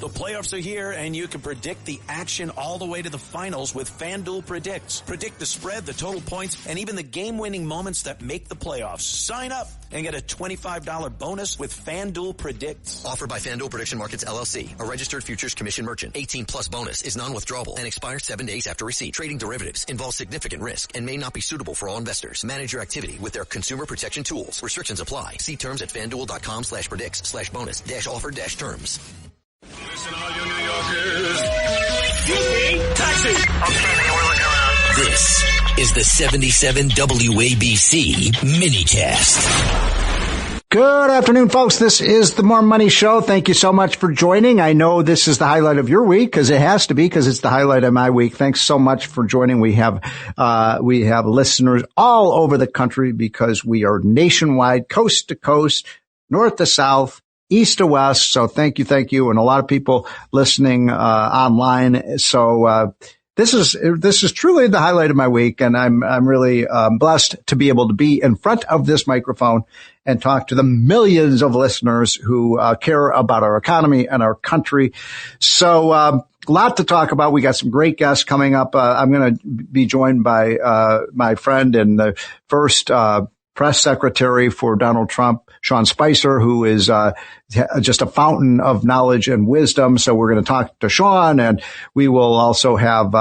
The playoffs are here, and you can predict the action all the way to the finals with FanDuel Predicts. Predict the spread, the total points, and even the game-winning moments that make the playoffs. Sign up and get a $25 bonus with FanDuel Predicts. Offered by FanDuel Prediction Markets, LLC, a registered futures commission merchant. 18-plus bonus is non-withdrawable and expires 7 days after receipt. Trading derivatives involves significant risk and may not be suitable for all investors. Manage your activity with their consumer protection tools. Restrictions apply. See terms at FanDuel.com/predicts/bonus-offer-terms. Listen, all you New Yorkers. Taxi. Okay, we're looking around. This is the 77 WABC minicast. Good afternoon, folks. This is the More Money Show. Thank you so much for joining. I know this is the highlight of your week because it has to be, because it's the highlight of my week. Thanks so much for joining. We have listeners all over the country because we are nationwide, coast to coast, north to south, east to west. So thank you. And a lot of people listening, online. So, this is truly the highlight of my week. And I'm really, blessed to be able to be in front of this microphone and talk to the millions of listeners who, care about our economy and our country. So, a lot to talk about. We got some great guests coming up. I'm going to be joined by, my friend and the first, press secretary for Donald Trump, Sean Spicer, who is just a fountain of knowledge and wisdom. So we're going to talk to Sean, and we will also have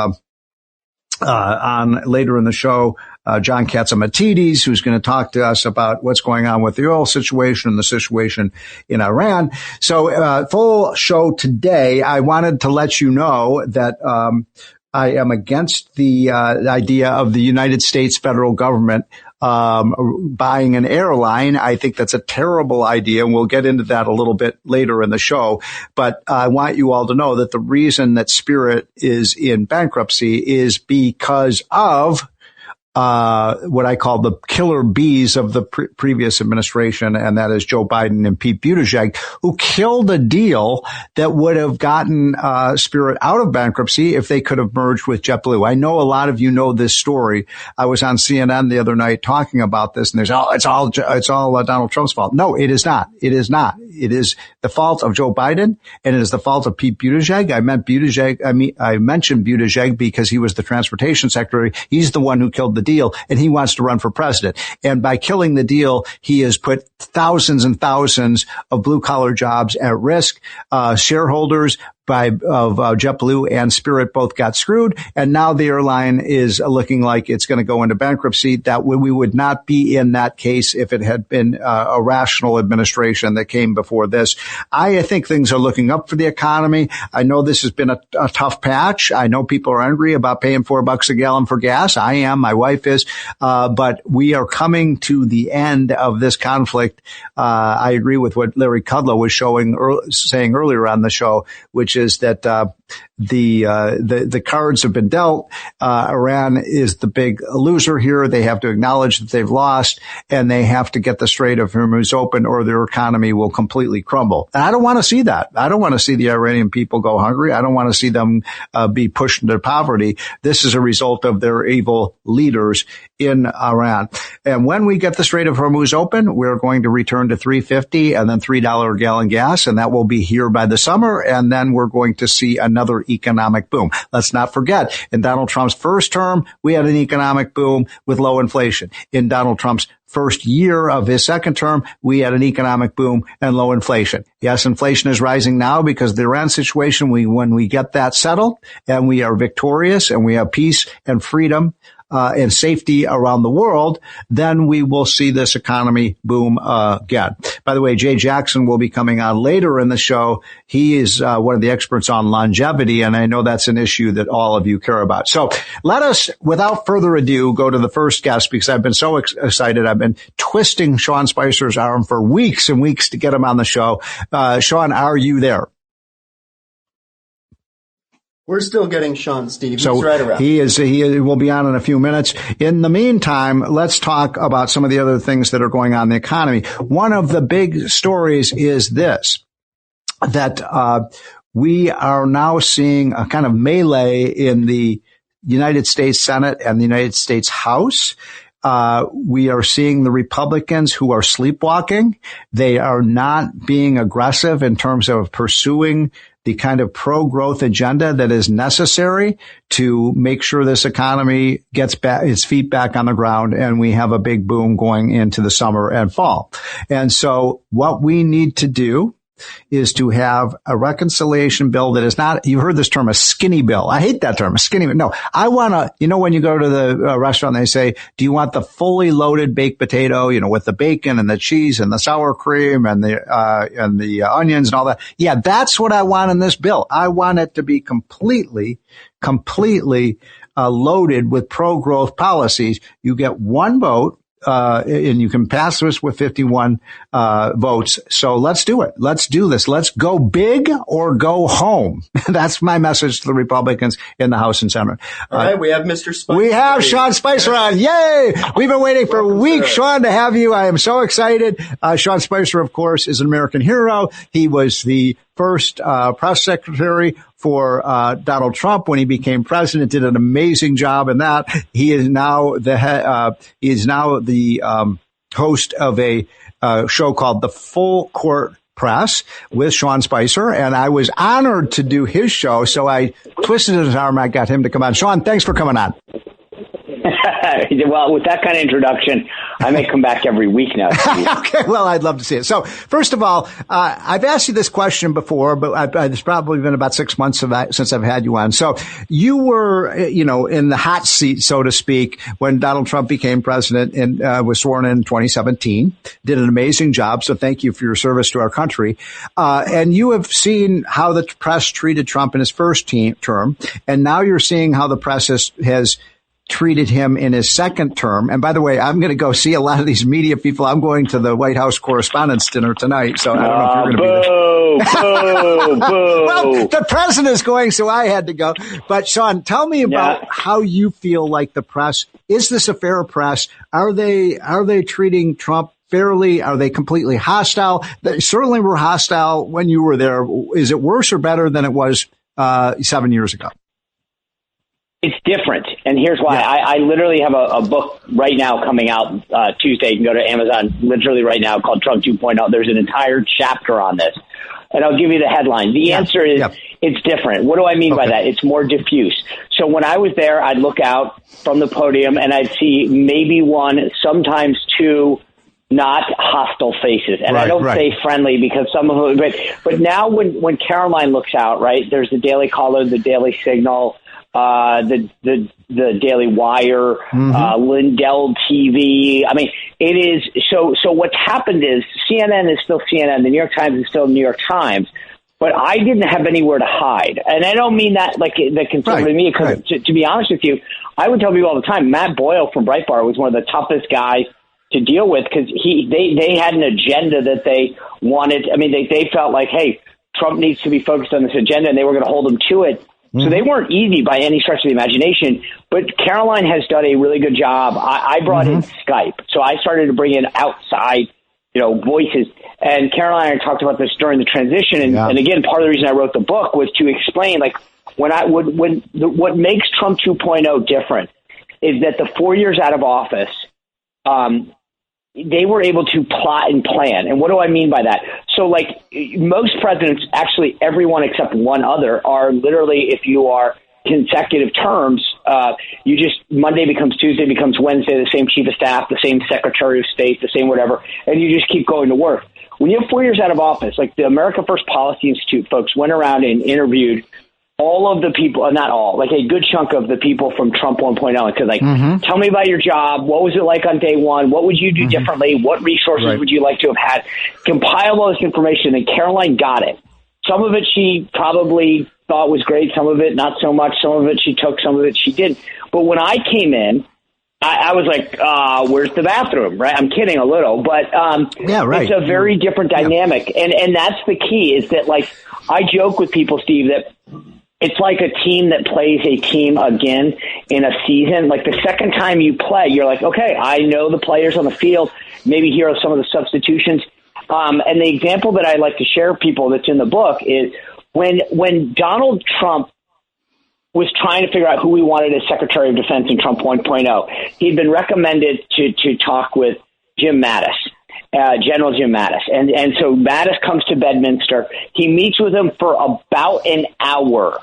on later in the show John Catsimatidis, who's going to talk to us about what's going on with the oil situation and the situation in Iran. So full show today. I wanted to let you know that I am against the idea of the United States federal government buying an airline. I think that's a terrible idea, and we'll get into that a little bit later in the show. But I want you all to know that the reason that Spirit is in bankruptcy is because of what I call the killer bees of the previous administration, and that is Joe Biden and Pete Buttigieg, who killed a deal that would have gotten Spirit out of bankruptcy if they could have merged with JetBlue. I know a lot of you know this story. I was on CNN the other night talking about this, and it's all Donald Trump's fault. No, it is not. It is not. It is the fault of Joe Biden, and it is the fault of Pete Buttigieg. I mentioned Buttigieg because he was the transportation secretary. He's the one who killed the deal, and he wants to run for president. And by killing the deal, he has put thousands and thousands of blue collar jobs at risk. Shareholders of JetBlue and Spirit both got screwed, and now the airline is looking like it's going to go into bankruptcy. That we would not be in that case if it had been a rational administration that came before this. I think things are looking up for the economy. I know this has been a tough patch. I know people are angry about paying $4 a gallon for gas. I am. My wife is. But we are coming to the end of this conflict. I agree with what Larry Kudlow was saying earlier on the show, which is that the cards have been dealt. Iran is the big loser here. They have to acknowledge that they've lost, and they have to get the Strait of Hormuz open, or their economy will completely crumble. And I don't want to see that. I don't want to see the Iranian people go hungry. I don't want to see them be pushed into poverty. This is a result of their evil leaders in Iran. And when we get the Strait of Hormuz open, we're going to return to $3.50 and then $3 a gallon gas, and that will be here by the summer. And then we're going to see another economic boom. Let's not forget, in Donald Trump's first term, we had an economic boom with low inflation. In Donald Trump's first year of his second term, we had an economic boom and low inflation. Yes, inflation is rising now because of the Iran situation. When we get that settled and we are victorious and we have peace and freedom, and safety around the world, then we will see this economy boom again. By the way, Jay Jackson will be coming on later in the show. He is one of the experts on longevity, and I know that's an issue that all of you care about. So let us, without further ado, go to the first guest, because I've been so excited. I've been twisting Sean Spicer's arm for weeks and weeks to get him on the show. Sean, are you there? We're still getting Sean, Steve. So he's right around. He will be on in a few minutes. In the meantime, let's talk about some of the other things that are going on in the economy. One of the big stories is this, that we are now seeing a kind of melee in the United States Senate and the United States House. We are seeing the Republicans who are sleepwalking. They are not being aggressive in terms of pursuing the kind of pro-growth agenda that is necessary to make sure this economy gets back, its feet back on the ground, and we have a big boom going into the summer and fall. And so what we need to do is to have a reconciliation bill that is not, you've heard this term, a skinny bill. I hate that term, a skinny bill. No, I want to, when you go to the restaurant, they say, do you want the fully loaded baked potato, with the bacon and the cheese and the sour cream and the onions and all that? Yeah, that's what I want in this bill. I want it to be completely loaded with pro-growth policies. You get one vote. And you can pass this with 51 votes. So let's do it. Let's do this. Let's go big or go home. That's my message to the Republicans in the House and Senate. All right, we have Mr. Spicer. We have Sean Spicer on. Yay! We've been waiting for weeks, Sean, to have you. I am so excited. Sean Spicer, of course, is an American hero. He was the first press secretary for Donald Trump when he became president. Did an amazing job in that. He is now the host of a show called The Full Court Press with Sean Spicer, and I was honored to do his show, so I twisted his arm. I got him to come on. Sean, thanks for coming on. Well, with that kind of introduction, I may come back every week now. Okay, well, I'd love to see it. So, first of all, I've asked you this question before, but it's probably been about 6 months since I've had you on. So, you were, in the hot seat, so to speak, when Donald Trump became president and was sworn in 2017. Did an amazing job, so thank you for your service to our country. And you have seen how the press treated Trump in his first term, and now you're seeing how the press has treated him in his second term. And by the way, I'm going to go see a lot of these media people. I'm going to the White House Correspondents' Dinner tonight, so I don't know if you're going to be there. Boo! Well, the president is going, so I had to go. But Sean, tell me about how you feel like the press. Is this a fair press? Are they treating Trump fairly? Are they completely hostile? They certainly were hostile when you were there. Is it worse or better than it was 7 years ago? It's different, and here's why. Yeah. I literally have a book right now coming out Tuesday. You can go to Amazon literally right now called Trump 2.0. There's an entire chapter on this, and I'll give you the headline. The answer is it's different. What do I mean by that? It's more diffuse. So when I was there, I'd look out from the podium, and I'd see maybe one, sometimes two, not hostile faces. And I don't say friendly because some of them, but now when Caroline looks out, right, there's the Daily Caller, the Daily Signal, the Daily Wire, Lindell TV. I mean, it is so what's happened is CNN is still CNN. The New York Times is still New York Times. But I didn't have anywhere to hide. And I don't mean that like the conservative media, because to be honest with you, I would tell people all the time, Matt Boyle from Breitbart was one of the toughest guys to deal with because they had an agenda that they wanted. I mean, they felt like, hey, Trump needs to be focused on this agenda, and they were going to hold him to it. So they weren't easy by any stretch of the imagination. But Caroline has done a really good job. I brought in Skype. So I started to bring in outside, voices. And Caroline and I talked about this during the transition. And again, part of the reason I wrote the book was to explain, like, what makes Trump 2.0 different is that the 4 years out of office, they were able to plot and plan. And what do I mean by that? So, like, most presidents, actually everyone except one other, are literally, if you are consecutive terms, you just, Monday becomes Tuesday, becomes Wednesday, the same chief of staff, the same secretary of state, the same whatever, and you just keep going to work. When you have 4 years out of office, like the America First Policy Institute folks went around and interviewed all of the people, not all, like a good chunk of the people from Trump 1.0. Because, like, tell me about your job. What was it like on day one? What would you do differently? What resources would you like to have had? Compile all this information, and Caroline got it. Some of it she probably thought was great. Some of it not so much. Some of it she took. Some of it she didn't. But when I came in, I was like, where's the bathroom, right? I'm kidding a little, but it's a very different dynamic. And that's the key, is that, like, I joke with people, Steve, that it's like a team that plays a team again in a season. Like, the second time you play, you're like, okay, I know the players on the field. Maybe here are some of the substitutions. And the example that I like to share with people that's in the book is when Donald Trump was trying to figure out who he wanted as Secretary of Defense in Trump 1.0, he'd been recommended to talk with Jim Mattis. General Jim Mattis. And so Mattis comes to Bedminster. He meets with him for about an hour.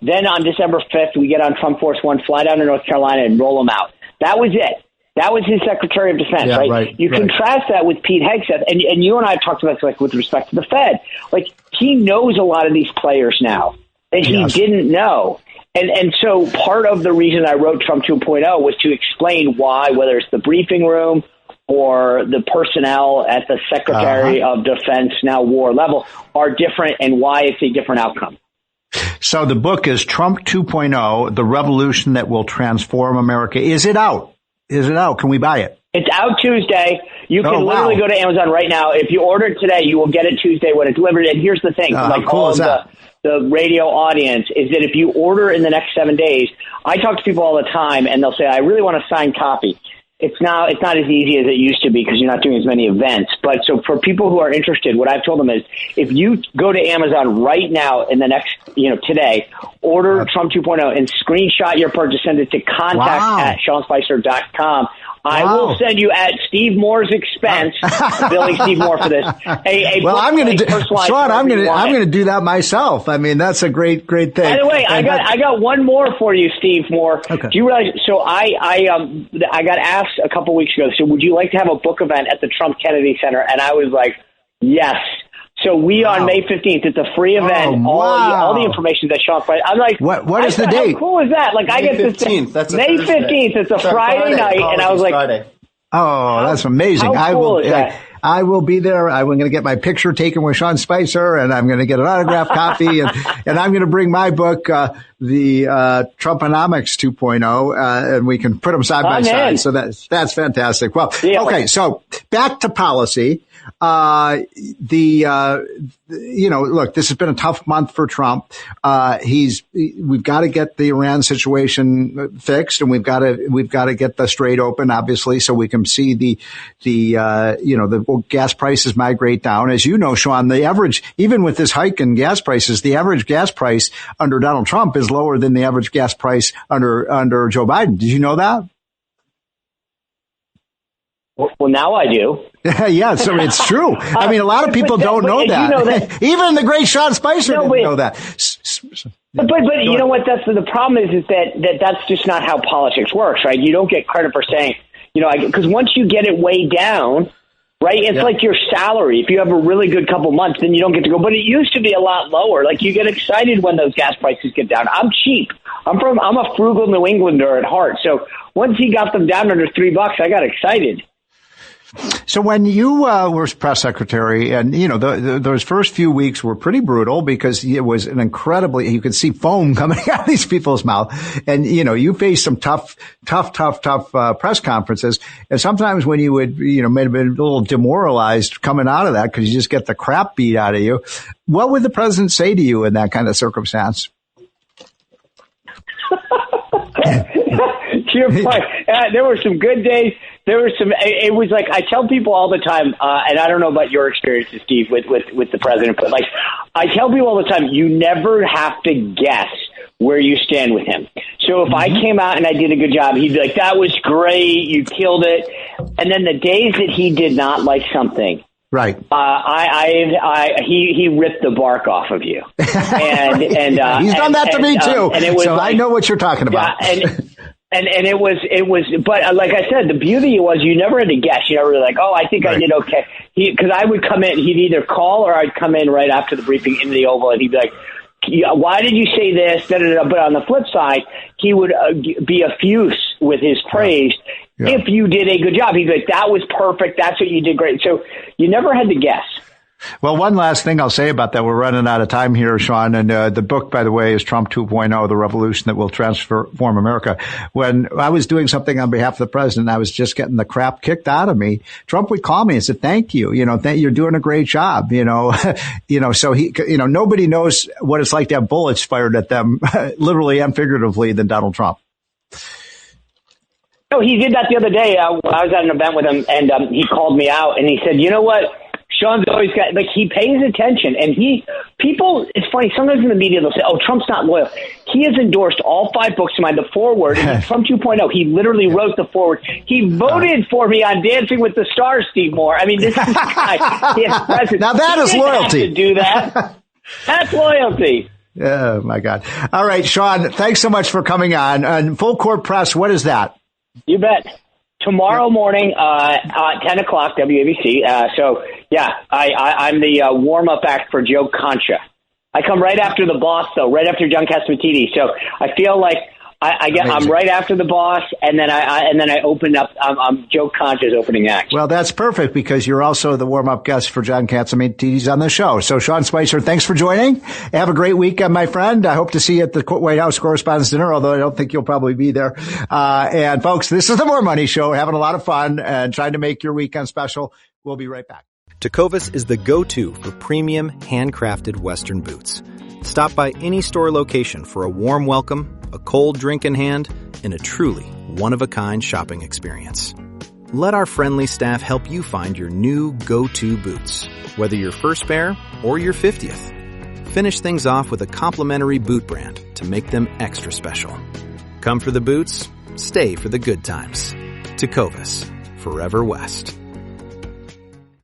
Then on December 5th, we get on Trump Force One, fly down to North Carolina, and roll him out. That was it. That was his Secretary of Defense, right? You contrast that with Pete Hegseth, and you and I have talked about this, like, with respect to the Fed. Like, he knows a lot of these players now that he didn't know. And so part of the reason I wrote Trump 2.0 was to explain why, whether it's the briefing room or the personnel at the Secretary of Defense, now war level, are different and why it's a different outcome. So the book is Trump 2.0, The Revolution That Will Transform America. Is it out? Can we buy it? It's out Tuesday. You can literally go to Amazon right now. If you order it today, you will get it Tuesday when it's delivered. And here's the thing, like cool all of the radio audience, is that if you order in the next 7 days, I talk to people all the time, and they'll say, I really want a signed copy. It's not as easy as it used to be because you're not doing as many events. But so for people who are interested, what I've told them is if you go to Amazon right now in the next, today, order Trump 2.0 and screenshot your purchase, send it to contact@SeanSpicer.com. I will send you at Steve Moore's expense, billing Steve Moore for this. I'm going to do that myself. I mean, that's a great thing. By the way, I got one more for you, Steve Moore. Okay. Do you realize? So I got asked a couple weeks ago. So would you like to have a book event at the Trump Kennedy Center? And I was like, yes. So on May 15th, it's a free event. All the information that Sean. I'm like, what is the date? How cool is that? Like, I get this thing. May 15th. It's a Friday night, and I was like, oh, that's amazing! How cool is that? I will be there. I'm going to get my picture taken with Sean Spicer, and I'm going to get an autographed copy, and I'm going to bring my book, the Trumponomics 2.0, and we can put them side by side. So that's fantastic. Well, okay, so back to policy. Look, this has been a tough month for Trump. We've got to get the Iran situation fixed, and we've got to get the Strait open, obviously, so we can see the gas prices migrate down. As you know, Sean, the average, even with this hike in gas prices, the average gas price under Donald Trump is lower than the average gas price under Joe Biden. Did you know that? Well, now I do. Yeah, so it's true. I mean, a lot of people don't know that. You know that. Even the great Sean Spicer didn't know that. But you know what? That's the problem is that's just not how politics works, right? You don't get credit for saying, because once you get it way down, right? It's like your salary. If you have a really good couple months, then you don't get to go. But it used to be a lot lower. Like, you get excited when those gas prices get down. I'm cheap. I'm a frugal New Englander at heart. So once he got them down under $3, I got excited. So when you were press secretary, and those first few weeks were pretty brutal because it was you could see foam coming out of these people's mouth, and you faced some tough press conferences, and sometimes when you would may have been a little demoralized coming out of that because you just get the crap beat out of you. What would the president say to you in that kind of circumstance? To your point, there were some good days. It was like, I tell people all the time, and I don't know about your experiences, Steve, with the president, but like, I tell people all the time, you never have to guess where you stand with him. So if I came out and I did a good job, he'd be like, that was great, you killed it. And then the days that he did not like something, right. He ripped the bark off of you. And he's done that to me too. And it was I know what you're talking about. Yeah, and it was, but like I said, the beauty was you never had to guess. You never were like, I think I did okay. Because I would come in, he'd either call or I'd come in right after the briefing into the Oval, and he'd be like, why did you say this? Da, da, da. But on the flip side, he would be effuse with his praise. Yeah. If you did a good job, he'd be like, that was perfect. That's what you did great. So you never had to guess. Well, one last thing I'll say about that. We're running out of time here, Sean. And the book, by the way, is Trump 2.0, The Revolution That Will Transform America. When I was doing something on behalf of the president, I was just getting the crap kicked out of me. Trump would call me and say, thank you. You're doing a great job. So he, nobody knows what it's like to have bullets fired at them, literally and figuratively, than Donald Trump. No, he did that the other day. I was at an event with him, and he called me out, and he said, you know what? Sean's always got, like, he pays attention, and it's funny, sometimes in the media they'll say, oh, Trump's not loyal. He has endorsed all 5 books of mine, the foreword, and Trump 2.0. He literally wrote the foreword. He voted for me on Dancing with the Stars, Steve Moore. I mean, this is the guy. He is president. Now that is loyalty. Have to do that. That's loyalty. Oh, my God. All right, Sean, thanks so much for coming on. And Full Court Press, what is that? You bet. Tomorrow morning, 10 o'clock, WABC. I'm the warm-up act for Joe Concha. I come right after the boss, though, right after John Catsimatidis. So I feel like I'm right after the boss, and then I open up. Joe Concha's opening act. Well, that's perfect because you're also the warm-up guest for John Catsimatidis on the show. So, Sean Spicer, thanks for joining. Have a great weekend, my friend. I hope to see you at the White House Correspondents' Dinner, although I don't think you'll probably be there. And folks, this is the More Money Show. We're having a lot of fun and trying to make your weekend special. We'll be right back. Tecovas is the go-to for premium, handcrafted Western boots. Stop by any store location for a warm welcome, a cold drink in hand, and a truly one-of-a-kind shopping experience. Let our friendly staff help you find your new go-to boots, whether your first pair or your 50th. Finish things off with a complimentary boot brand to make them extra special. Come for the boots, stay for the good times. Tecovas, Forever West.